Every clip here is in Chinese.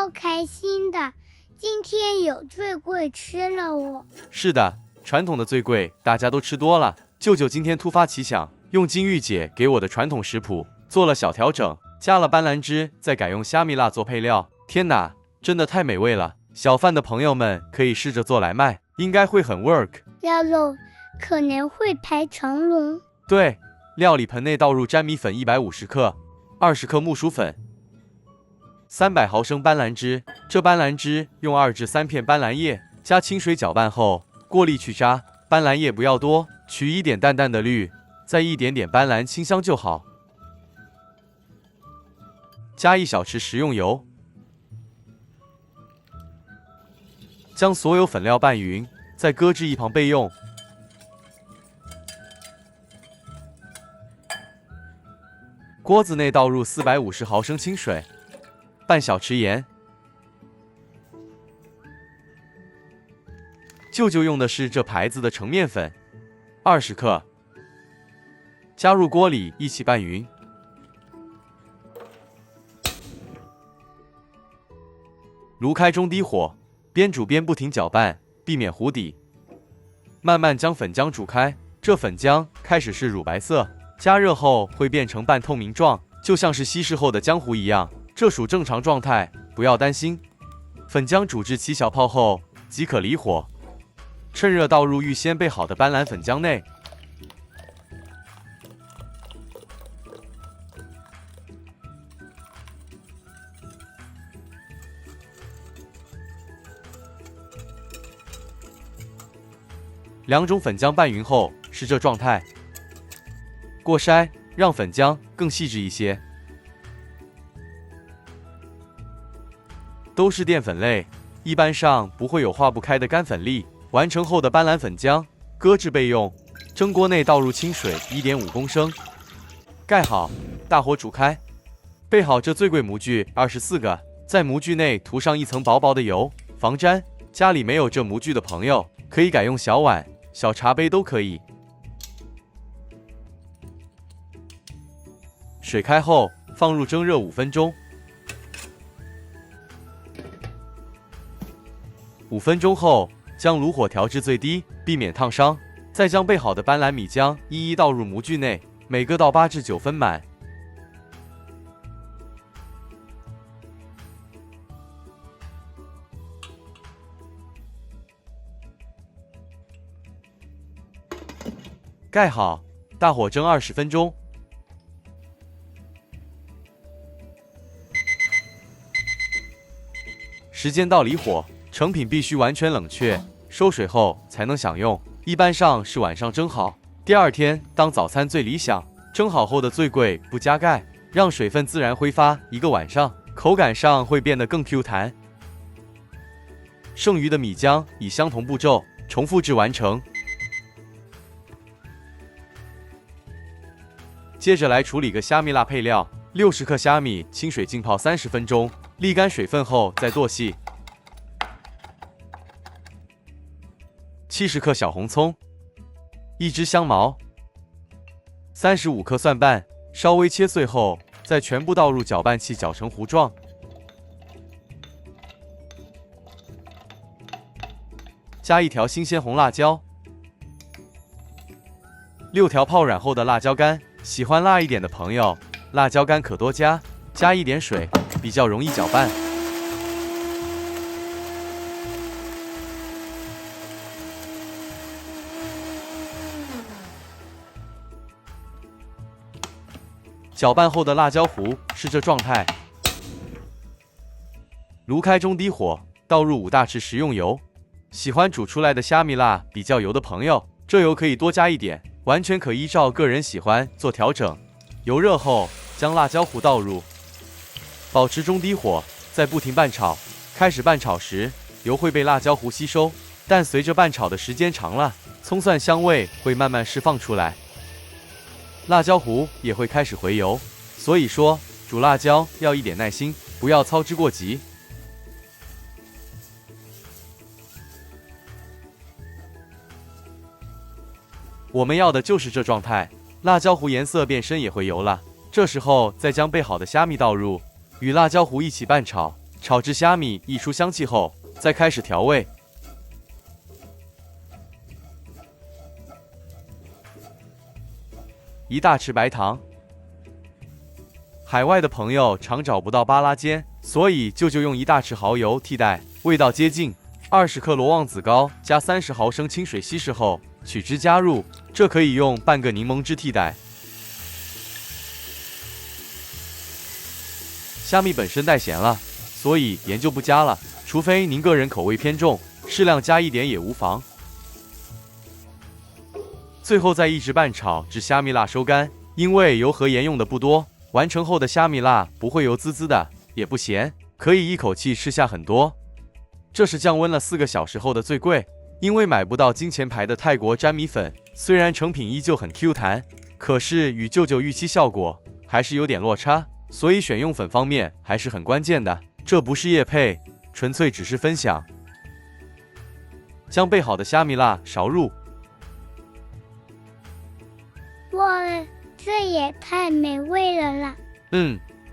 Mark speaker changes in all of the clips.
Speaker 1: 超开心的，今天有最贵吃了哦。
Speaker 2: 是的，传统的最贵大家都吃多了。舅舅今天突发奇想，用金玉姐给我的传统食谱做了小调整，加了斑斓汁，再改用虾米辣做配料。天哪，真的太美味了！小贩的朋友们可以试着做来卖，应该会很 work。
Speaker 1: 要肉可能会排长龙。
Speaker 2: 对，料理盆内倒入粘米粉150克，20克木薯粉，300毫升斑斓汁。这斑斓汁用2至3片斑斓叶加清水搅拌后，过滤去渣。斑斓叶不要多，取一点淡淡的绿，再一点点斑斓清香就好。加1小匙食用油，将所有粉料拌匀，再搁置一旁备用。锅子内倒入450毫升清水，半小匙盐。舅舅用的是这牌子的澄面粉，20克，加入锅里一起拌匀。炉开中低火，边煮边不停搅拌，避免糊底。慢慢将粉浆煮开，这粉浆开始是乳白色，加热后会变成半透明状，就像是稀释后的浆糊一样，这属正常状态，不要担心。粉浆煮至起小泡后即可离火，趁热倒入预先备好的斑斓粉浆内。2种粉浆拌匀后是这状态。过筛，让粉浆更细致一些。都是淀粉类，一般上不会有化不开的干粉粒。完成后的斑斓粉浆搁置备用。蒸锅内倒入清水1.5公升，盖好，大火煮开。备好这最贵模具24个，在模具内涂上一层薄薄的油，防粘。家里没有这模具的朋友，可以改用小碗、小茶杯都可以。水开后放入蒸热5分钟。5分钟后，将炉火调至最低，避免烫伤。再将备好的斑斓米浆一一倒入模具内，每个倒8至9分满。盖好，大火蒸20分钟。时间到离火，成品必须完全冷却，收水后才能享用。一般上是晚上蒸好，第二天当早餐最理想。蒸好后的最贵不加盖，让水分自然挥发1个晚上，口感上会变得更 Q 弹。剩余的米浆以相同步骤重复至完成。接着来处理个虾米辣配料，60克虾米清水浸泡30分钟，沥干水分后再剁细。70克小红葱，1支香茅，35克蒜瓣，稍微切碎后再全部倒入搅拌器搅成糊状。加1条新鲜红辣椒，6条泡软后的辣椒干，喜欢辣一点的朋友，辣椒干可多加，加一点水，比较容易搅拌。搅拌后的辣椒糊是这状态。炉开中低火，倒入5大匙食用油。喜欢煮出来的虾米辣比较油的朋友，这油可以多加一点，完全可依照个人喜欢做调整。油热后，将辣椒糊倒入，保持中低火，再不停拌炒。开始拌炒时，油会被辣椒糊吸收，但随着拌炒的时间长了，葱蒜香味会慢慢释放出来。辣椒糊也会开始回油，所以说煮辣椒要一点耐心，不要操之过急。我们要的就是这状态，辣椒糊颜色变深也回油了。这时候再将备好的虾米倒入，与辣椒糊一起拌炒，炒至虾米溢出香气后，再开始调味。1大匙白糖。海外的朋友常找不到巴拉尖，所以舅舅用1大匙蚝油替代，味道接近。20克罗望子膏加30毫升清水稀释后取汁加入，这可以用半个柠檬汁替代。虾米本身带咸了，所以盐就不加了，除非您个人口味偏重，适量加一点也无妨。最后再一直拌炒至虾米辣收干，因为油和盐用的不多，完成后的虾米辣不会油滋滋的，也不咸，可以一口气吃下很多。这是降温了4个小时后的最贵，因为买不到金钱牌的泰国粘米粉，虽然成品依旧很 Q 弹，可是与舅舅预期效果还是有点落差，所以选用粉方面还是很关键的。这不是业配，纯粹只是分享。将备好的虾米辣勺入。
Speaker 1: 哇，这也太美味了啦！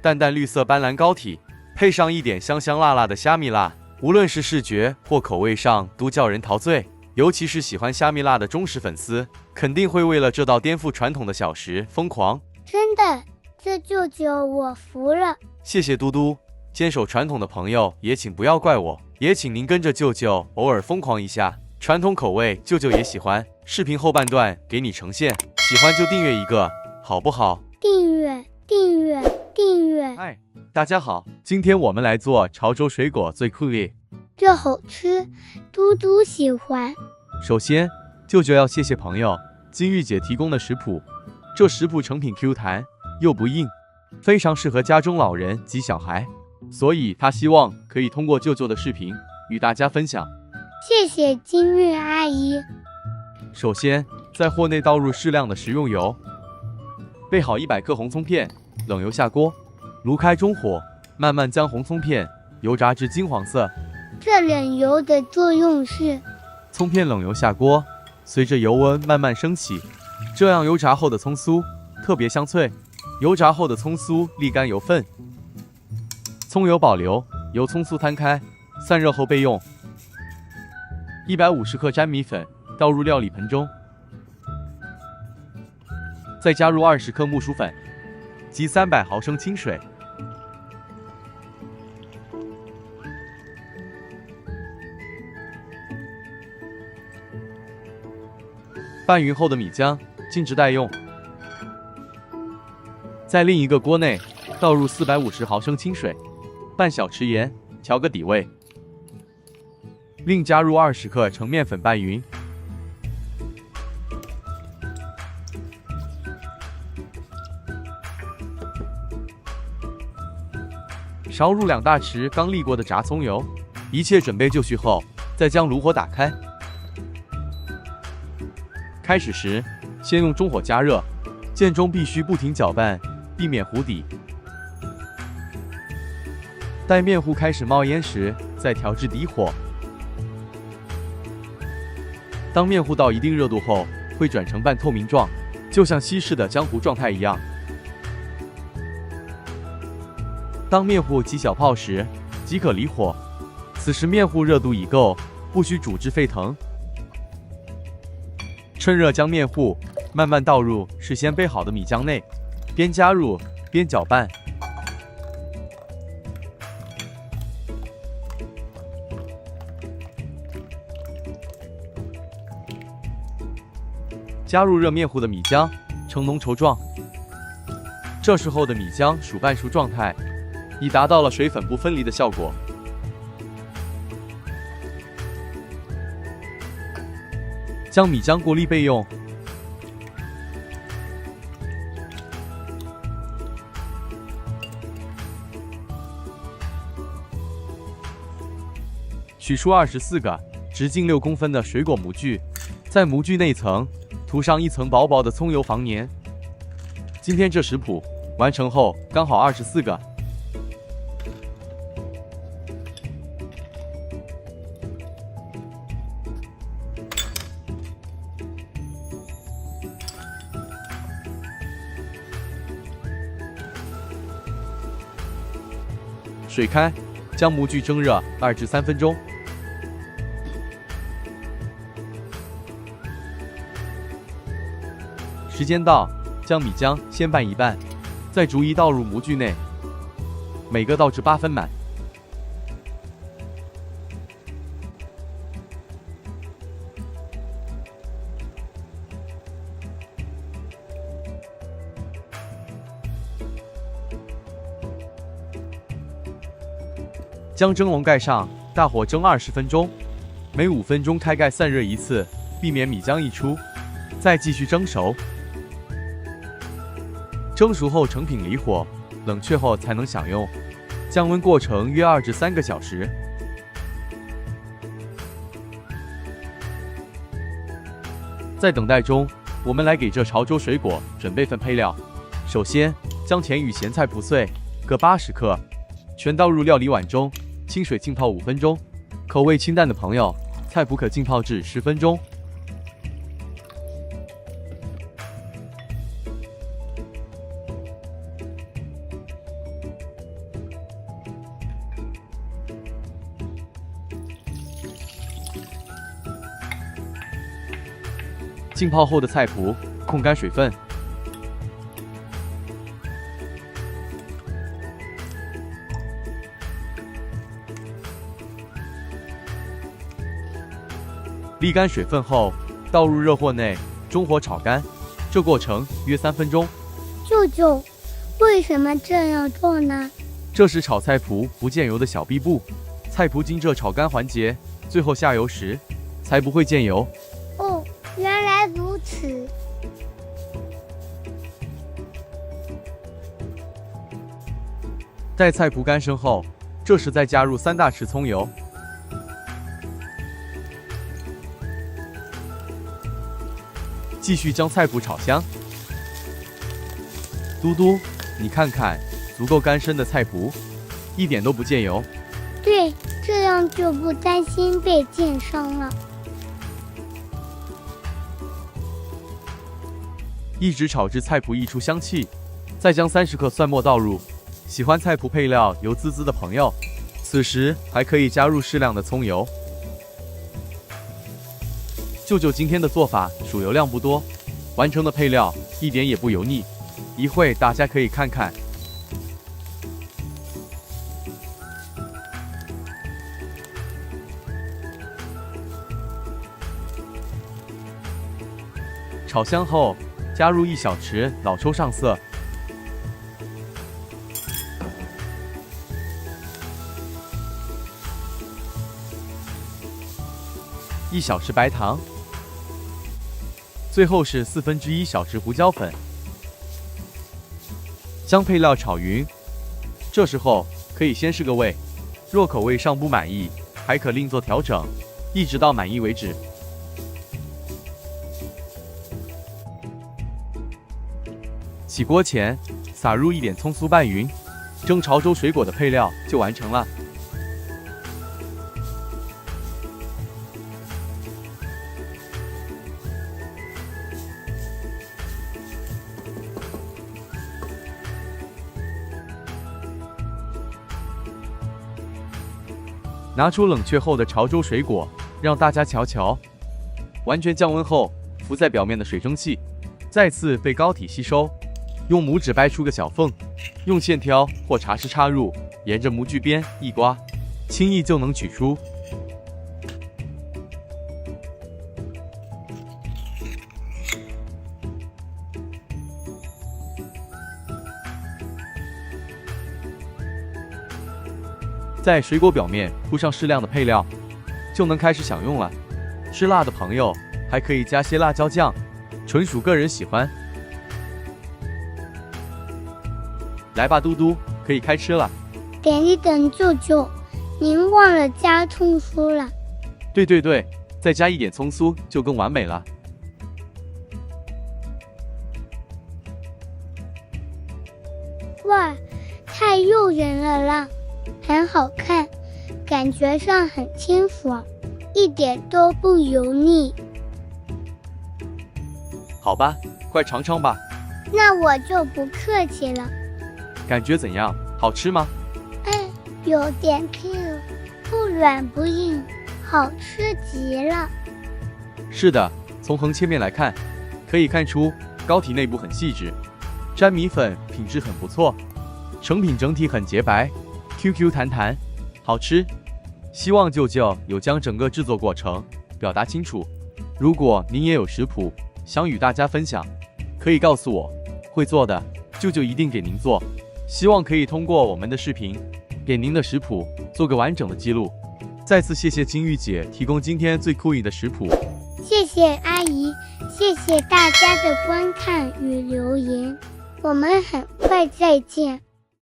Speaker 2: 淡淡绿色斑斓膏体，配上一点香香辣辣的虾米辣，无论是视觉或口味上都叫人陶醉。尤其是喜欢虾米辣的忠实粉丝，肯定会为了这道颠覆传统的小食疯狂。
Speaker 1: 真的，这舅舅我服了。
Speaker 2: 谢谢嘟嘟，坚守传统的朋友也请不要怪我，也请您跟着舅舅偶尔疯狂一下，传统口味舅舅也喜欢。视频后半段给你呈现，喜欢就订阅一个，好不好？
Speaker 1: 订阅，订阅，订阅。
Speaker 2: 嗨，大家好，今天我们来做潮州水果最酷烈，
Speaker 1: 这好吃，嘟嘟喜欢。
Speaker 2: 首先，舅舅要谢谢朋友金玉姐提供的食谱，这食谱成品 Q 弹又不硬，非常适合家中老人及小孩，所以他希望可以通过舅舅的视频与大家分享。
Speaker 1: 谢谢金玉阿姨。
Speaker 2: 首先，在锅内倒入适量的食用油，备好100克红葱片，冷油下锅，炉开中火，慢慢将红葱片油炸至金黄色。
Speaker 1: 这冷油的作用是，
Speaker 2: 葱片冷油下锅，随着油温慢慢升起，这样油炸后的葱酥特别香脆，油炸后的葱酥沥干油分，葱油保留，由葱酥摊开，散热后备用。150克粘米粉倒入料理盆中，再加入20克木薯粉及300毫升清水，拌匀后的米浆静置待用。在另一个锅内倒入450毫升清水，半小匙盐，调个底味，另加入20克澄面粉拌匀。勺入2大匙刚沥过的炸葱油，一切准备就绪后，再将炉火打开。开始时，先用中火加热，间中必须不停搅拌，避免糊底。待面糊开始冒烟时，再调至低火。当面糊到一定热度后，会转成半透明状，就像西式的浆糊状态一样。当面糊起小泡时，即可离火。此时面糊热度已够，不需煮至沸腾。趁热将面糊慢慢倒入事先备好的米浆内，边加入边搅拌。加入热面糊的米浆，呈浓稠状。这时候的米浆属半熟状态，已达到了水粉不分离的效果。将米浆过滤备用。取出24个直径6公分的水果模具，在模具内层涂上一层薄薄的葱油防粘。今天这食谱完成后刚好24个。水开，将模具蒸热2至3分钟。时间到，将米浆先拌一拌，再逐一倒入模具内，每个倒至8分满。将蒸笼盖上，大火蒸20分钟，每5分钟开盖散热一次，避免米浆溢出，再继续蒸熟。蒸熟后成品离火，冷却后才能享用。降温过程约2至3个小时。在等待中，我们来给这潮州水果准备份配料。首先，将甜与咸菜脯碎各80克，全倒入料理碗中，清水浸泡5分钟。口味清淡的朋友，菜脯可浸泡至10分钟。浸泡后的菜脯控干水分，沥干水分后，倒入热锅内，中火炒干。这过程约3分钟。
Speaker 1: 舅舅，为什么这样做呢？
Speaker 2: 这是炒菜脯不见油的小秘步。菜脯经这炒干环节，最后下油时才不会见油。
Speaker 1: 哦，原来如此。
Speaker 2: 待菜脯干生后，这时再加入3大匙葱油，继续将菜脯炒香。嘟嘟，你看看，足够干身的菜脯，一点都不见油。
Speaker 1: 对，这样就不担心被溅伤了。
Speaker 2: 一直炒至菜脯溢出香气，再将30克蒜末倒入。喜欢菜脯配料油滋滋的朋友，此时还可以加入适量的葱油。舅舅今天的做法属油量不多，完成的配料一点也不油腻，一会大家可以看看。炒香后，加入1小匙老抽上色，1小匙白糖，最后是1/4小匙胡椒粉，将配料炒匀。这时候可以先试个味，若口味尚不满意，还可另做调整，一直到满意为止。起锅前撒入1点葱酥拌匀，蒸潮州水果的配料就完成了。拿出冷却后的潮州水果，让大家瞧瞧。完全降温后，浮在表面的水蒸气再次被膏体吸收。用拇指掰出个小缝，用线挑或茶匙插入，沿着模具边一刮，轻易就能取出。在水果表面铺上适量的配料，就能开始享用了。吃辣的朋友还可以加些辣椒酱，纯属个人喜欢。来吧，嘟嘟，可以开吃了。
Speaker 1: 等一等，舅舅，您忘了加葱酥了。
Speaker 2: 对，再加1点葱酥就更完美了。
Speaker 1: 哇，太诱人了啦！很好看，感觉上很清爽，一点都不油腻。
Speaker 2: 好吧，快尝尝吧。
Speaker 1: 那我就不客气了。
Speaker 2: 感觉怎样？好吃吗？
Speaker 1: 有点 Q， 不软不硬，好吃极了。
Speaker 2: 是的，从横切面来看，可以看出糕体内部很细致，粘米粉品质很不错，成品整体很洁白 ，QQ 弹弹，好吃。希望舅舅有将整个制作过程表达清楚。如果您也有食谱想与大家分享，可以告诉我，会做的舅舅一定给您做。希望可以通过我们的视频，给您的食谱做个完整的记录。再次谢谢金玉姐提供今天最酷颖的食谱。
Speaker 1: 谢谢阿姨，谢谢大家的观看与留言，我们很快再见。